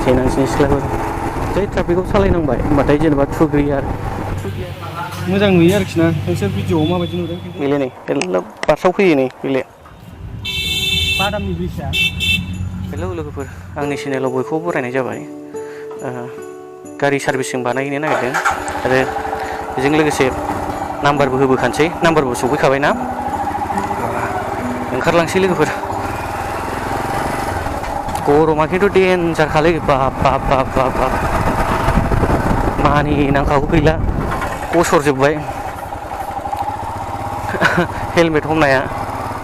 सेनांसिनि सिख्लाफोर जै ट्राफिकआव सालायनांबाय होमबाथाय जेनेबा थुग्रोयो आरो मोजां नुयो आरोखि ना नोंसोर भिडिअ'आव माबायदि नुदों बेले नै मेल्ला बार्साव फैयो नै बेले बादामनि ब्रिजआ हेलौ लोगोफोर आंनि चेनेलाव बयखौबो बरायनाय जाबाय गारि सार्भिसिं बानायनो नागिरदों आरो बेजों लोगोसे नाम्बारबो होबोखानोसै नाम्बारबो सफैखाबाय ना ओंखारलांसै लोगोफोर गरमा खिन्थु देन्जारखालै बाब बाब बाब बाब बाब मानि नांखागौ गैला गसरजोब्बाय हेलमेट हमनाया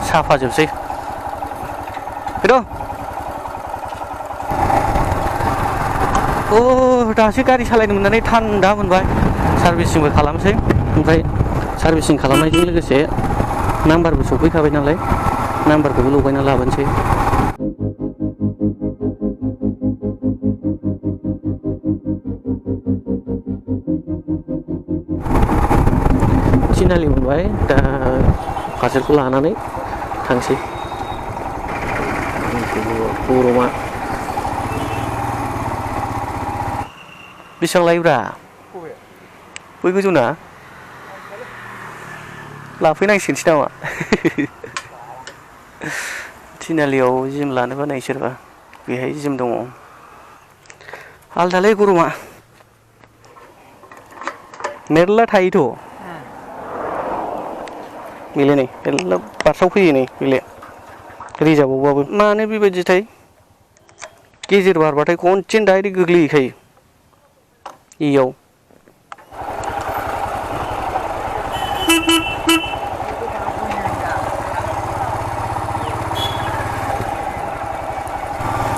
साफाजोबसै फैद' दासो गारि सालायनो मोननानै थान्दा मोनबाय सार्भिसिंबो खालामसै ओमफ्राय सार्भिसिं खालामनायजों लोगोसे नाम्बारबो सफैखाबाय नालाय नाम्बारखौबो लगायना लाबोनोसै थिनालि मोनबाय दा पार्सेलखौ लानानै थांसै गरमा बेसेबां लायोब्रा बै गोजौना लाफैनांसिगोनसै नामा थिनालियाव जिम लानोबा नै सोरबा बेहाय जिम दङ आलदालै गरमा मेरला थायोथ' बेले नै मेरला बार्साव फैयो नै बेले रिजार्भआवबाबो मानो बेबायदिथाय गेजेर बारबाथाय खनसेनो डाइरेक्ट गोग्लैहैखायो इयाव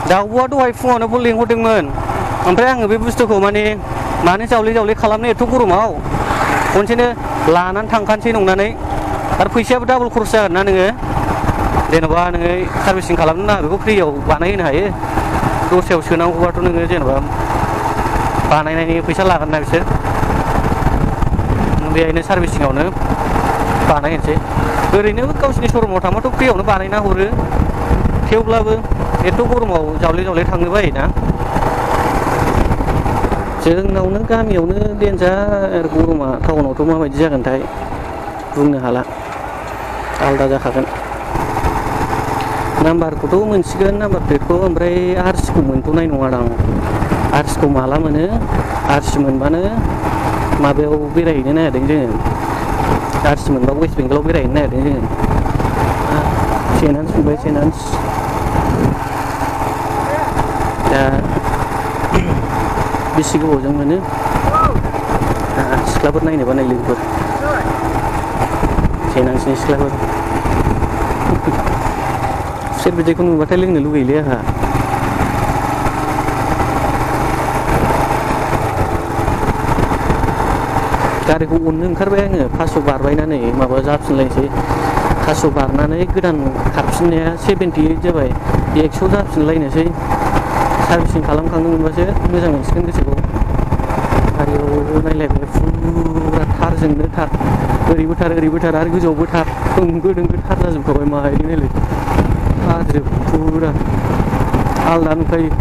दाउब'आ दहाय फुङावनो लेंहरदोंमोन ओमफ्राय आङो बे बुस्थुखौ मानो जावले जावले खालामनो एथ' गरमाव खनसेनो लानानै थांखानोसै नंनानै आरो फैसायाबो डाबल खरस जागोन ना नोङो जेनेबा नोङो सार्भिसिं खालामनो नाङा बेखौ फ्रियाव बानायहोनो हायो दस्रायाव सोनांगौबाथ' नोङो जेनेबा बानायनायनि फैसा लागोन ना बिसोर बेहायनो सार्भिसिंआवनो बानायनोसै ओरैनो गावसिनि शरुमाव थांबाथ' फ्रियावनो बानायना हरो थेवब्लाबो एथ' गरमाव जावले जावले थांनो बायोना जोंनावनो गामियावनो देन्जार गरमा टाउनावथ' माबायदि जागोनथाय बुंनो हाला आलदा जाखागोन नाम्बारखौथ' मोनसिगोन नाम्बार प्लेटखौ ओमफ्राय आरसिखौ मोनथ'नाय नङादां आरसिखौ माला मोनो आरसि मोनबानो माबायाव बेरायहैनो नागिरदों जोङो आरसि मोनबा वेस्ट बेंगलाव बेरायहैनो नागिरदों जोङो सेनान्स मोनबाय सेनान्स दा बेसे गोबावजों मोनो सिख्लाफोर नायनोबा नाय लोगोफोर सेनान्सनि सिख्लाफोर खुसेर बिदैखौ नुबाथाय लोंनो लुगैयोलै आंहा गारिखौ अननो ओंखारबाय आङो 500 बारबायनानै माबा जाफिनलायनोसै 500 बारनानै गोदान खारफिननाया 78 जाबाय 100 जाफिनलायनोसै सार्भिसिं खालामखांनो मोनबासो मोजां मोनसिगोन गोसोखौ गारियाव नायलायबाय फुरा थारजोंनो थार ओरैबो थार आरो गोजौआवबो थार होंगो दोंगो थार जाजोबखाबाय माहाय नायलाय थारजोब फुरा आलदा नुखायो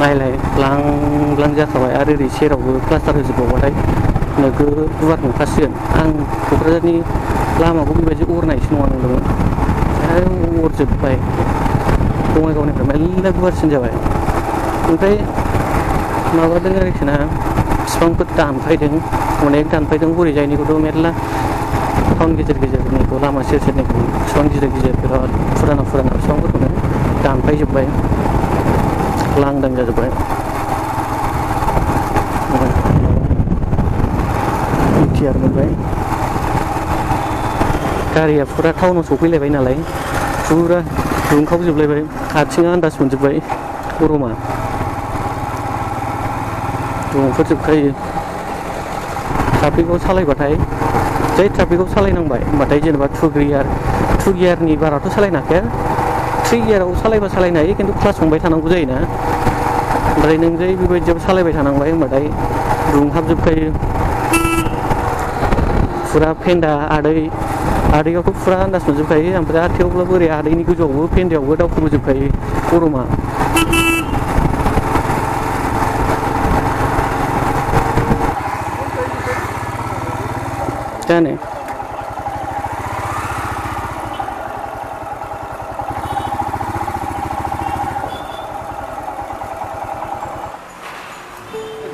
नायलाय ब्लां ब्लां जाखाबाय आरो ओरै सेरावबो प्लास्टार होजोबबावबाथाय नोगोद गुवार नुखासिगोन आं क'क्राझारनि लामाखौ बेबायदि अरनायसो नङा नंदोंमोन अरजोब्बाय बङाइगावनिफ्राय मेरला गुवारसिन जाबाय ओमफ्राय माबादों आरोखि ना बिफांफोर दानफायदों अनेक दानफायदों हरैजायनिखौथ' मेरला टाउन गेजेर गेजेरनिखौ लामा सेर सेरनिखौ बिफां गिदिर गिदिर बिराद फुराना बिफांफोरखौनो दानफायजोब्बाय लांदां जाजोब्बाय इटिआर मोनबाय गारिया फुरा टाउनाव सफैलायबाय नालाय फुरा दुंखावजोबलायबाय आथिङा आन्दाज मोनजोब्बाय गरमा दुंफोरजोबखायो ट्राफिकआव सालायबाथाय जै ट्राफिकआव सालायनांबाय होमबाथाय जेनेबा टु गियारनि बाराथ' सालायनो हाखाया 3 गियाराव सालायबा सालायनो हायो खिन्थु क्लास हमबाय थानांगौ जायोना ओमफ्राय नों जै बेबायदियाव सालायबाय थानांबाय होनबाथाय दुंहाबजोबखायो फुरा फेन्दा आदैयावथ' फुरा आन्दाज मोनजोबखायो ओमफ्राय थेवब्लाबो ओरै आदैनि गोजौआवबो फेन्दायावबो दावखोबोजोबखायो गरमा जानो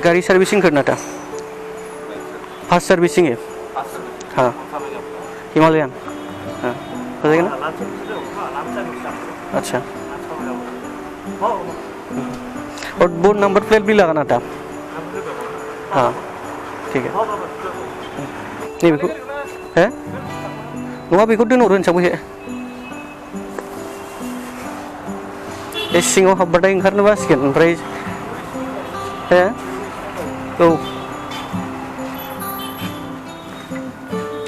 गाड़ी सर्विसिंग करना था फास्ट सर्विसिंग है हाँ हिमालयन हाँ हो जाएगा ना अच्छा और बोर्ड नंबर प्लेट भी लगाना था हाँ ठीक है नहीं बेखौ है नङा बेखौ दोनहरो होनसां बे सिङाव हाबबाथाय ओंखारनो बासिगोन ओमफ्राय है औ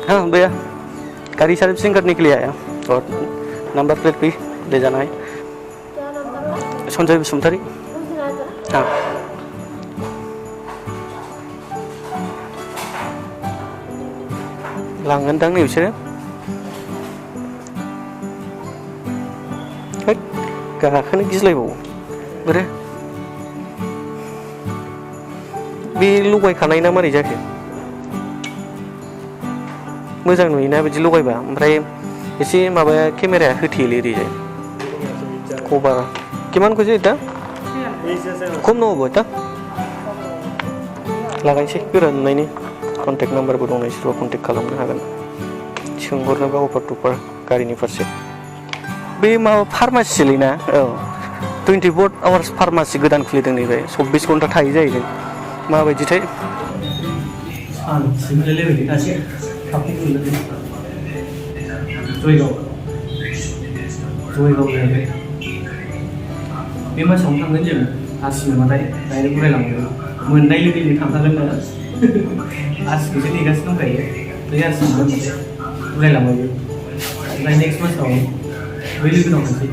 हाँ भैया गाड़ी सर्विसिंग करने के लिए आया और नंबर प्लेट भी ले जाना है संजय बसुमतारी हाँ लांगोनदां नै बिसोरो गाखोनो गिलायबावो बोरो बे लगायखानाय ना मारै जाखो मोजां नुयोना बिदि लगायबा ओमफ्राय एसे माबाया केमेराया होथेयोलै ओरैजाय कभार किमान को इतना खम न होबो इतना लागायनोसै गोरा नुनायनि कन्टेक्ट नाम्बारबो दं नोंसोरबो कन्टेक्ट खालामनो हागोन सोंहरनोबा अफार टुफार गारिनि फारसे बे माबा फार्मासिलै ना औ 24 आवार्स फार्मासि गोदान खुलिदों नैबे 24 घन्टा थायो जाहैदों माबायदिथाय सानसेलायबायदि दासो थाबनो खुलिदों जयगाव जाहैबाय बे मासावनो थांगोन जों आसिनोबाथाय डाइरेक्ट उरायलांगोन मोननाय लोगो लोगो थांखागोन ना आसिखौसो नेगासिनो दंखायो बे आसि मोनबाथाय उरायलांबाय ओमफ्राय नेक्स्ट मासाव बै लोगोनाव थांसै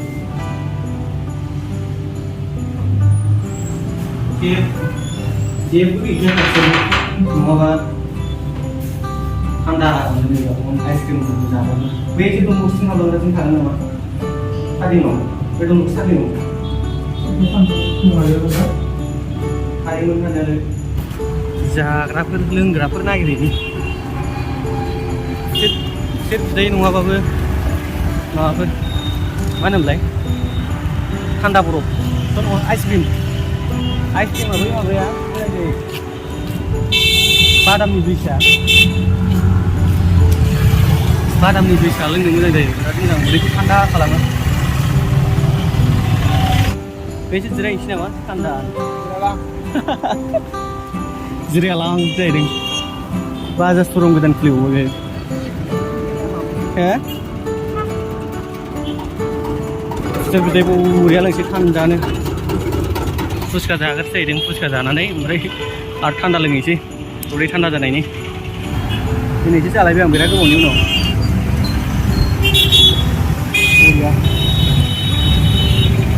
जेबो गैया नङाबा थान्दा मोनो आइसक्रिमफोरखौ जाबाबो बे जेबो मुस्टिं हाबलांग्रा जों थागोन नामा थारिनाव बे दं थारिनाव थायोमोन थानायालाय जाग्राफोर लोंग्राफोर नागिरहैनि एसे बिदै नङाबाबो माबाफोर मा होनोमोनलाय थान्दा बरफथ' नङा आइसक्रिमा बै माबाया बादामनि जुइसआ लोंनो मोजां जायो बिराद मोजां उदैखौ थान्दा खालामो बेसो जिरायनोसै नामा थान्दा जिरायलां जाहैदों बाजाज श'रुम गोदान खुलिबावो बे खुसेर बिदै बरिया लोंसै थान्दानो फुचका जाग्रोसै जाहैदों फुचका जानानै ओमफ्राय आरो थान्दा लोंहैसै उदै थान्दा जानायनि दिनैसो जालायबाय आं बिराद गोबावनि उनाव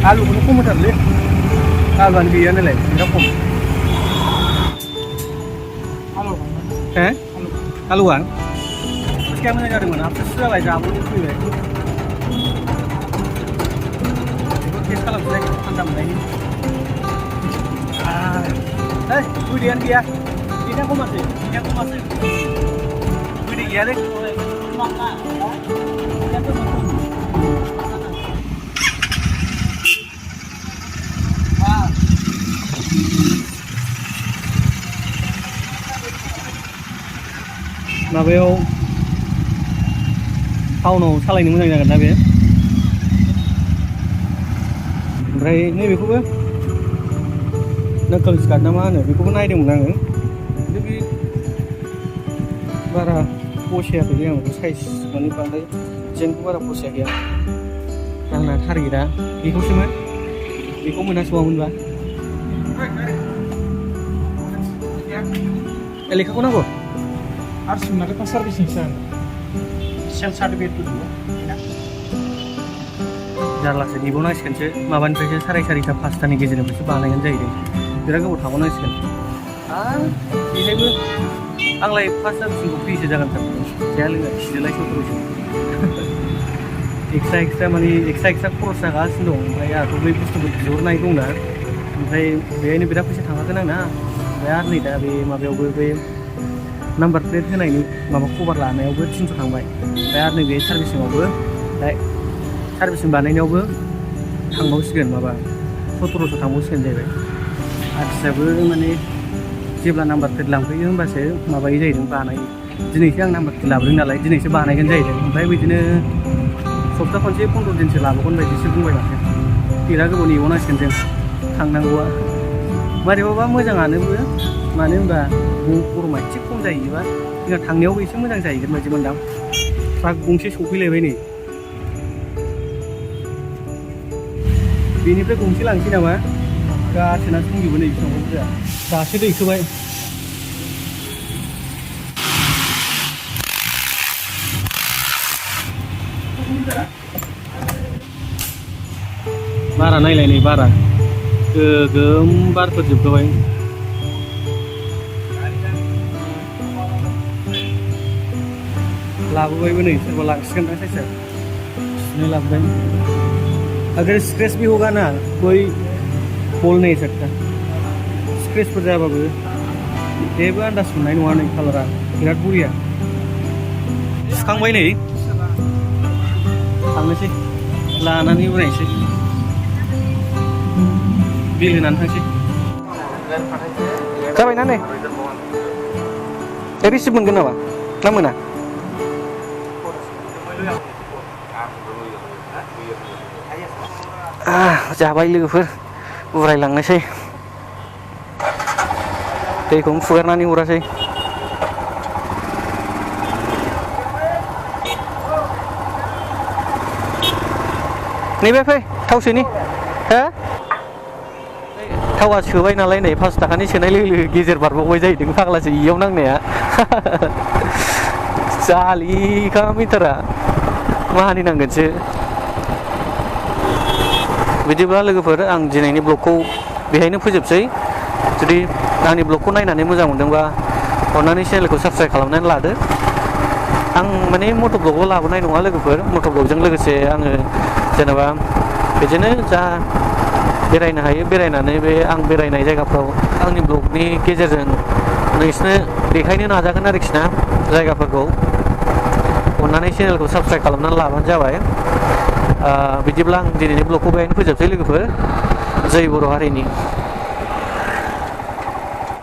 आलुखौनो खम होथारलै आलुआनो गैया नालाय बिराद खम आलुआ फुचकाया मोजां जादोंमोन आफसुस जाबाय जाबोनो फैबाय बेखौ टेस्ट खालामसै थान्दा मोननायनि बिदैयानो गैया बिदैया खमासै बिदै गैयालै माबायाव टाउनाव सालायनो मोजां जागोन ना बे ओमफ्राय नैबेखौबो नकल्स कार्ड ना मा होनो बेखौबो नायदोंमोन आङो खिन्थु बे बारा फसायाखै आं साइज माने बांद्राय डिजाइनखौ बारा फसायाखै आं आंना टारगेटआ बेखौसोमोन बेखौ मोनास'वामोनबा लेखाखौ नांगौ harus sebenarnya pasar bisnis sel certificate dulu जारलासो नेबावनांसिगोनसो माबानिफ्रायसो 4:30 5:00 गेजेरनिफ्रायसो बानायगोन जाहैदों बिराद गोबाव थाबावनांसिगोन आरो बेहायबो आंलाय फार्स्ट सार्भिसिंखौ फ्रिसो जागोन सानदों जाया लोङा खिदोलाय 17,000 एक्सट्रा माने एक्सट्रा खरस जागासिनो दं ओमफ्राय आंहाथ' बै बुस्थुफोर बिहरनाय दंना ओमफ्राय बेहायनो बिराद फैसा थांखागोन आंना ओमफ्राय आरो नै दा बे माबायावबो बे नाम्बार प्लेट होनायनि माबा कभार लानायावबो 300 थांबाय ओमफ्राय आरो नैबे सार्भिसिंआवबो दा सार्भिसिं बानायनायावबो थांबावसिगोन माबा 17,000 थांबावसिगोन जाहैबाय आर्टिस्टआबो माने जेब्ला नाम्बार प्लेट लांफैयो होमबासो माबायो जाहैदों बानायो दिनैसो आं नाम्बार प्लेट लाबोदों नालाय दिनैसो बानायगोन जाहैदों ओमफ्राय बिदिनो सप्ता खनसे 15 दिनसो लाबोगोन बायदिसो बुंबाय माथो बिराद गोबाव नेबावनांसिगोन जों थांनांगौआ मारैबाबा मोजाङानोबो मानो होनबा गरमा एसे खम जाहैयोबा जोंहा थांनायावबो एसे मोजां जाहैगोन बायदि मोनदां ट्राक गंसे सफैलायबाय नै बेनिफ्राय गंसे लांसै नामा गासोना दंजोबो नै बेसेबां बुरजा दासो दैखोबाय बारा नायलाय नै बारा गोगोम बारफोर जोबबाय लाबोबायबो नै सोरबा लांसिगोन ना साइसा सुनै लाबोबाय अगर स्क्रैच भी होगा ना कोई बोल नहीं सकता स्क्रैचफोर जाबाबो जेबो आन्दाज मोननाय नङा नै कालारा बिराद बरिया सुखांबाय नै थांनोसै लानानै उरायनोसै बिल होनानै थांसै जाबायना नै रिसिभ मोनगोन नामा ना मोना जाबाय लोगोफोर उरायलांनोसै दैखौनो फुगारनानै हरासै नैबे फै थाव सोनि हो थावा सोबाय नालाय नै 5 थाखानि सोनाय लोगो लोगो गेजेर बारबावबाय जाहैदों फाग्लासो इयाव नांनाया जालिखा मिटारा मानिनांगोनसो बिदिब्ला लोगोफोर आं दिनैनि ब्लगखौ बेहायनो फोजोबसै जुदि आंनि ब्लगखौ नायनानै मोजां मोनदोंबा अन्नानै चेनेलखौ साबस्क्राइब खालामनानै लादो आं माने मट' ब्लगआव लाबोनाय नङा लोगोफोर मट' ब्लगजों लोगोसे आङो जेनेबा बिदिनो जा बेरायनो हायो बेरायनानै बे आं बेरायनाय जायगाफ्राव आंनि ब्लगनि गेजेरजों नोंसिनो देखायनो नाजागोन आरोखि ना जायगाफोरखौ अन्नानै चेनेलखौ साबस्क्राइब खालामनानै लाबानो जाबाय बिदिब्ला आं दिनैनि ब्लगखौ बेहायनो फोजोबसै लोगोफोर जय बर' हारिनि